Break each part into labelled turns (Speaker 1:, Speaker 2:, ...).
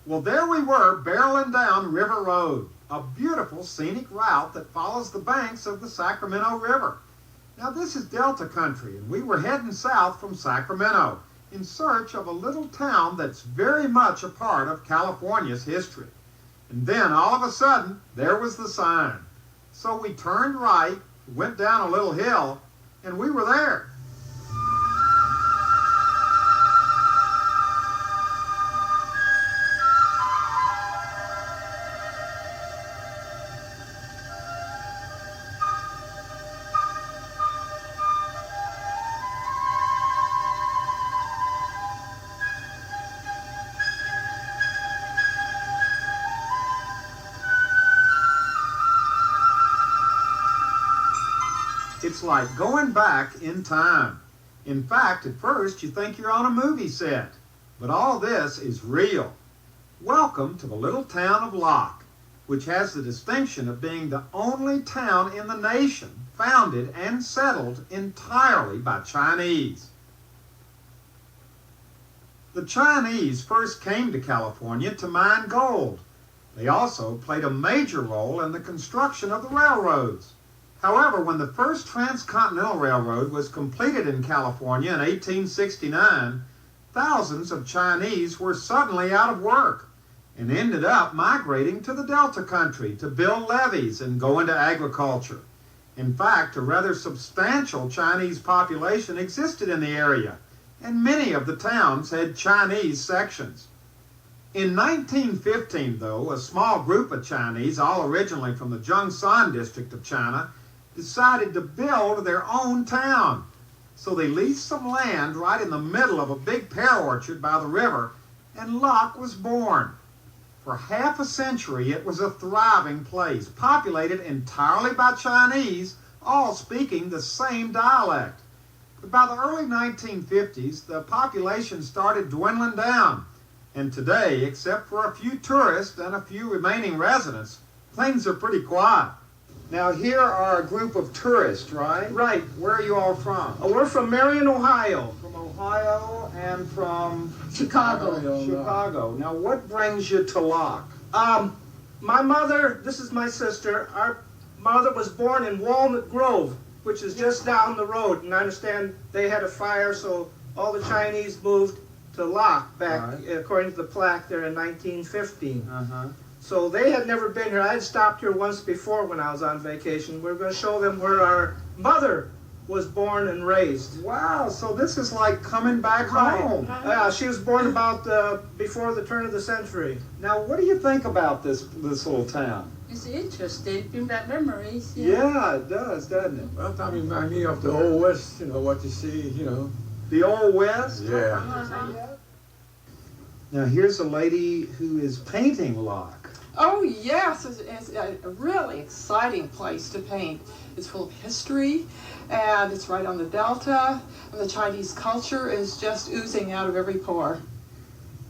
Speaker 1: Well, there we were, barreling down River Road, a beautiful scenic route that follows the banks of the Sacramento River. Now, this is Delta country, and we were heading south from Sacramento in search of a little town that's very much a part of California's history. And then, all of a sudden, there was the sign. So we turned right, went down a little hill, and we were there. It's like going back in time. In fact, at first you think you're on a movie set, but all this is real. Welcome to the little town of Locke, which has the distinction of being the only town in the nation founded and settled entirely by Chinese. The Chinese first came to California to mine gold. They also played a major role in the construction of the railroads. However, when the first transcontinental railroad was completed in California in 1869, thousands of Chinese were suddenly out of work and ended up migrating to the Delta country to build levees and go into agriculture. In fact, a rather substantial Chinese population existed in the area, and many of the towns had Chinese sections. In 1915, though, a small group of Chinese, all originally from the Zhongshan district of China, decided to build their own town. So they leased some land right in the middle of a big pear orchard by the river, and Locke was born. For half a century, it was a thriving place, populated entirely by Chinese, all speaking the same dialect. But by the early 1950s, the population started dwindling down, and today, except for a few tourists and a few remaining residents, things are pretty quiet. Now, here are a group of tourists, right?
Speaker 2: Right.
Speaker 1: Where are you all from?
Speaker 2: We're from Marion, Ohio.
Speaker 1: From Ohio and from
Speaker 2: Chicago.
Speaker 1: Chicago. Now, what brings you to Locke?
Speaker 2: My mother, this is my sister, our mother was born in Walnut Grove, which is just down the road. And I understand they had a fire, so all the Chinese moved to Locke back, according to the plaque there in 1915. So they had never been here. I had stopped here once before when I was on vacation. We were going to show them where our mother was born and raised.
Speaker 1: Wow, so this is like coming back home.
Speaker 2: Yeah, she was born about before the turn of the century.
Speaker 1: Now, what do you think about this little town?
Speaker 3: It's interesting. Bring back memories.
Speaker 1: Yeah, it does, doesn't it?
Speaker 4: Well, that reminds me of the Old West, you know, what you see, you know.
Speaker 1: The Old West?
Speaker 4: Yeah.
Speaker 1: Now, here's a lady who is painting Locke.
Speaker 5: Oh yes, it's a really exciting place to paint. It's full of history, and it's right on the Delta, and the Chinese culture is just oozing out of every pore.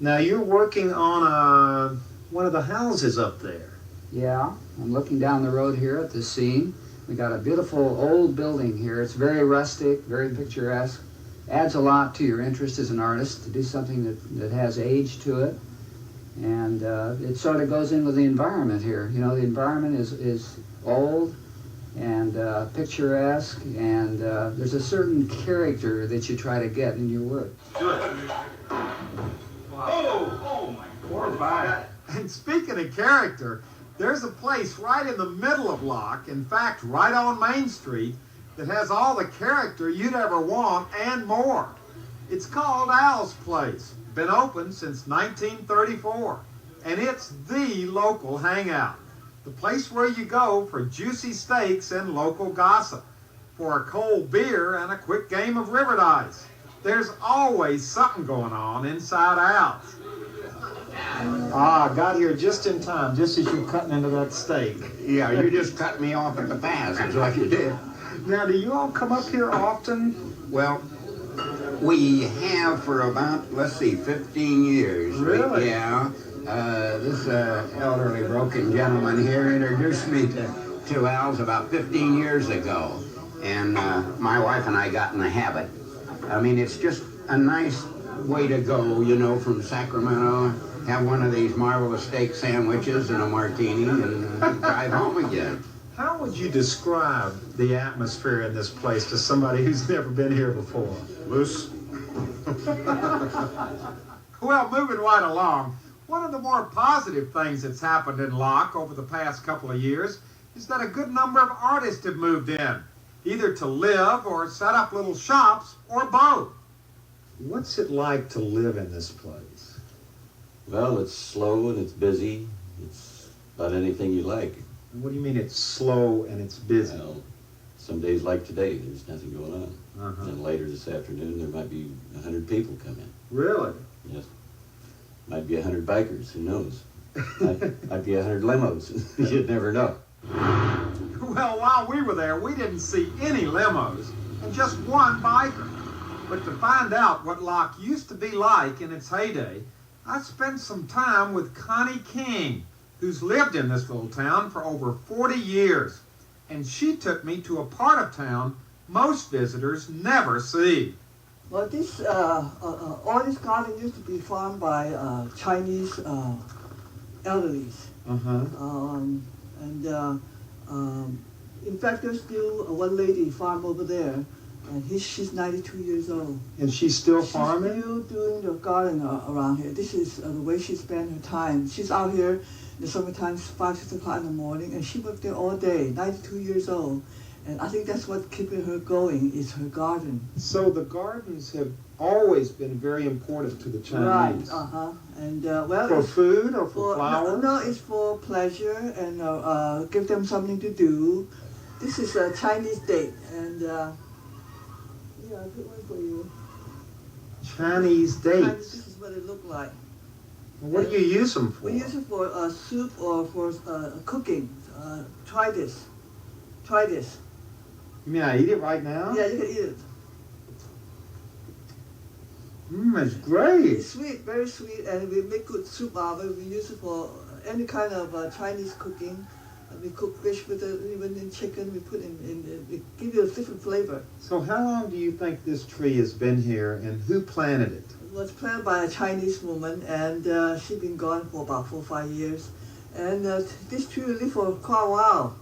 Speaker 1: Now, you're working on one of the houses up there.
Speaker 6: Yeah, I'm looking down the road here at the scene. We got a beautiful old building here. It's very rustic, very picturesque. Adds a lot to your interest as an artist to do something that has age to it. And it sort of goes in with the environment here. You know, the environment is old and picturesque, and there's a certain character that you try to get in your work.
Speaker 1: Oh my God. And speaking of character, there's a place right in the middle of Locke, in fact, right on Main Street, that has all the character you'd ever want and more. It's called Al's Place. Been open since 1934, and it's the local hangout, the place where you go for juicy steaks and local gossip, for a cold beer and a quick game of river dice. There's always something going on inside out.
Speaker 7: Ah, I got here just in time, just as you're cutting into that steak.
Speaker 8: Yeah, you just cut me off at the pass, is what you did.
Speaker 7: Now, do you all come up here often?
Speaker 8: Well, we have for about, let's see, 15 years.
Speaker 7: Really?
Speaker 8: Yeah. This elderly broken gentleman here introduced me to Al's about 15 years ago. And my wife and I got in the habit. I mean, it's just a nice way to go, you know, from Sacramento, have one of these marvelous steak sandwiches and a martini and drive home again.
Speaker 7: How would you describe the atmosphere in this place to somebody who's never been here before?
Speaker 8: Loose.
Speaker 1: Well, moving right along, one of the more positive things that's happened in Locke over the past couple of years is that a good number of artists have moved in, either to live or set up little shops or both.
Speaker 7: What's it like to live in this place?
Speaker 9: Well, it's slow and it's busy. It's about anything you like.
Speaker 7: What do you mean it's slow and it's busy?
Speaker 9: Well, some days like today, there's nothing going on.
Speaker 7: Uh-huh.
Speaker 9: And later this afternoon, there might be 100 people come in.
Speaker 7: Really?
Speaker 9: Yes. Might be 100 bikers, who knows? might be 100 limos. You'd never know.
Speaker 1: Well, while we were there, we didn't see any limos and just one biker. But to find out what Locke used to be like in its heyday, I spent some time with Connie King, who's lived in this little town for over 40 years. And she took me to a part of town most visitors never see.
Speaker 10: Well, all this garden used to be farmed by Chinese elderlies.
Speaker 7: Uh-huh.
Speaker 10: In fact, there's still one lady farm over there, and she's 92 years old.
Speaker 7: And she's still farming?
Speaker 10: She's still doing the garden around here. This is the way she spends her time. She's out here in the summertime, 5, 6 o'clock in the morning, and she worked there all day, 92 years old. And I think that's what keeping her going is her garden.
Speaker 7: So the gardens have always been very important to the Chinese.
Speaker 10: Right, uh-huh. And, well,
Speaker 7: for food or for flowers?
Speaker 10: No, it's for pleasure and give them something to do. This is a Chinese date, and yeah, I put one for you.
Speaker 7: Chinese dates?
Speaker 10: This is what it looked like.
Speaker 7: What do you use them for?
Speaker 10: We use it for soup or for cooking. Try this. Try this.
Speaker 7: You mean I eat it right now?
Speaker 10: Yeah, you can eat it.
Speaker 7: It's great.
Speaker 10: It's sweet, very sweet, and we make good soup out of it. We use it for any kind of Chinese cooking. We cook fish with it, even in chicken. We put in we give you a different flavor.
Speaker 7: So how long do you think this tree has been here, and who planted it?
Speaker 10: It was planted by a Chinese woman, and she's been gone for about 4 or 5 years. And this tree will live for quite a while.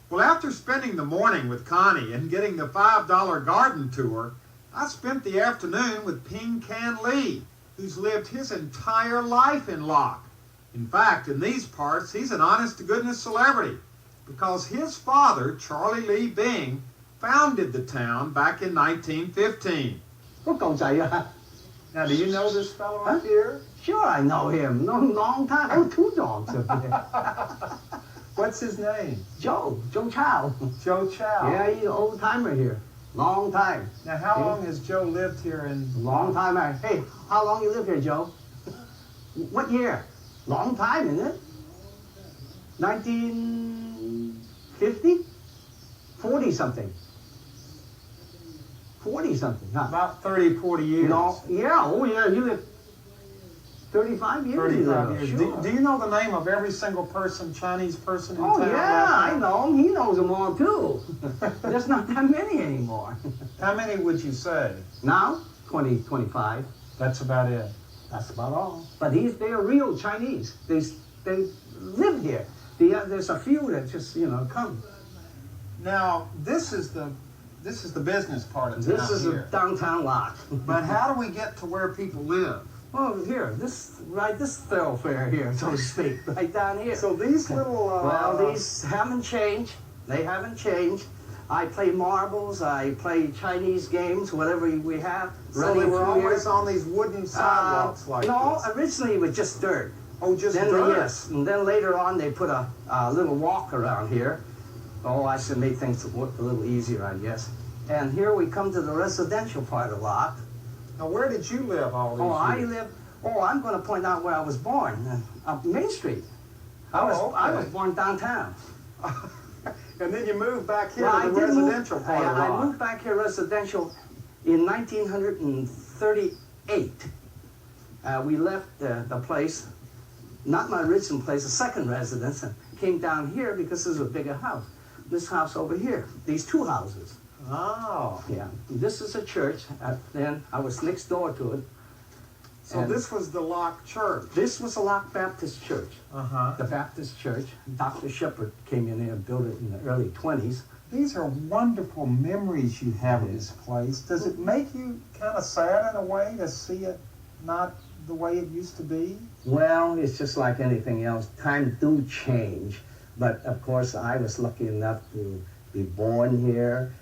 Speaker 1: Well, after spending the morning with Connie and getting the $5 garden tour, I spent the afternoon with Ping Can Lee, who's lived his entire life in Locke. In fact, in these parts, he's an honest-to-goodness celebrity because his father, Charlie Lee Bing, founded the town back in 1915.
Speaker 7: Now, do you know this fellow up here?
Speaker 11: Sure, I know him. No, long time. Oh, 2 dogs up here.
Speaker 7: What's his name?
Speaker 11: Joe Chow.
Speaker 7: Joe Chow.
Speaker 11: Yeah, he's an old timer here. Long time.
Speaker 7: Now, how long has Joe lived here in...
Speaker 11: Long time. Hey, how long you live here, Joe? What year? Long time, isn't it? 1950? 40-something. 40-something, huh?
Speaker 7: About 30, 40 years.
Speaker 11: No, yeah, oh yeah, you live 35 years.
Speaker 7: 35 years.
Speaker 11: Sure.
Speaker 7: Do you know the name of every single person, Chinese person in
Speaker 11: Oh
Speaker 7: town?
Speaker 11: yeah, I know him. He knows them all too. There's not that many anymore.
Speaker 7: How many would you say?
Speaker 11: Now, 20, 25.
Speaker 7: That's about it.
Speaker 11: That's about all. But they're real Chinese. They live here. There's a few that just come.
Speaker 7: Now this is the business part of town.
Speaker 11: This is
Speaker 7: here.
Speaker 11: a downtown Locke.
Speaker 1: But how do we get to where people live?
Speaker 11: Well, here, this thoroughfare here, so to speak, right down here.
Speaker 7: So these little...
Speaker 11: well, these haven't changed. They haven't changed. I play marbles. I play Chinese games, whatever we have.
Speaker 7: So they were always on these wooden sidewalks like
Speaker 11: no,
Speaker 7: this?
Speaker 11: originally it was just dirt.
Speaker 7: Oh, just
Speaker 11: then
Speaker 7: dirt?
Speaker 11: Yes, and then later on they put a little walk around here. Oh, I should make things work a little easier, I guess. And here we come to the residential part of Locke.
Speaker 1: Now, where did you live all these
Speaker 11: I
Speaker 1: years?
Speaker 11: live. Oh, I'm going to point out where I was born. Up Main Street. I was born downtown.
Speaker 1: And then you moved back here
Speaker 11: Well,
Speaker 1: to the residential part of
Speaker 11: I
Speaker 1: Locke.
Speaker 11: moved back here residential in 1938. We left the place, not my original place, a second residence, and came down here because this is a bigger house. This house over here, these two houses.
Speaker 1: Oh.
Speaker 11: Yeah, this is a church. Then I was next door to it.
Speaker 1: So
Speaker 11: And
Speaker 1: this was the Locke Church.
Speaker 11: this was a Locke Baptist Church.
Speaker 1: Uh-huh.
Speaker 11: The Baptist Church. Dr. Shepherd came in there and built it in the early 20s.
Speaker 1: These are wonderful memories you have of this place. Does it make you kind of sad in a way to see it not the way it used to be?
Speaker 11: Well, it's just like anything else. Time do change. But of course, I was lucky enough to be born here.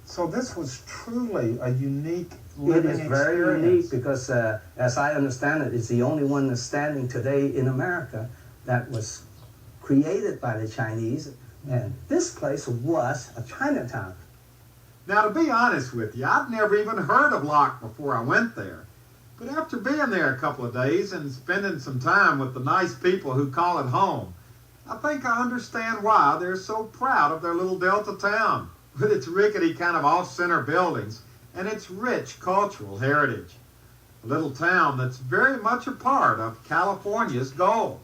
Speaker 1: So this was truly a unique
Speaker 11: It
Speaker 1: living
Speaker 11: is very
Speaker 1: experience.
Speaker 11: unique because, as I understand it, it's the only one that's standing today in America that was created by the Chinese. And this place was a Chinatown.
Speaker 1: Now, to be honest with you, I'd never even heard of Locke before I went there. But after being there a couple of days and spending some time with the nice people who call it home, I think I understand why they're so proud of their little Delta town, with its rickety kind of off-center buildings and its rich cultural heritage. A little town that's very much a part of California's gold.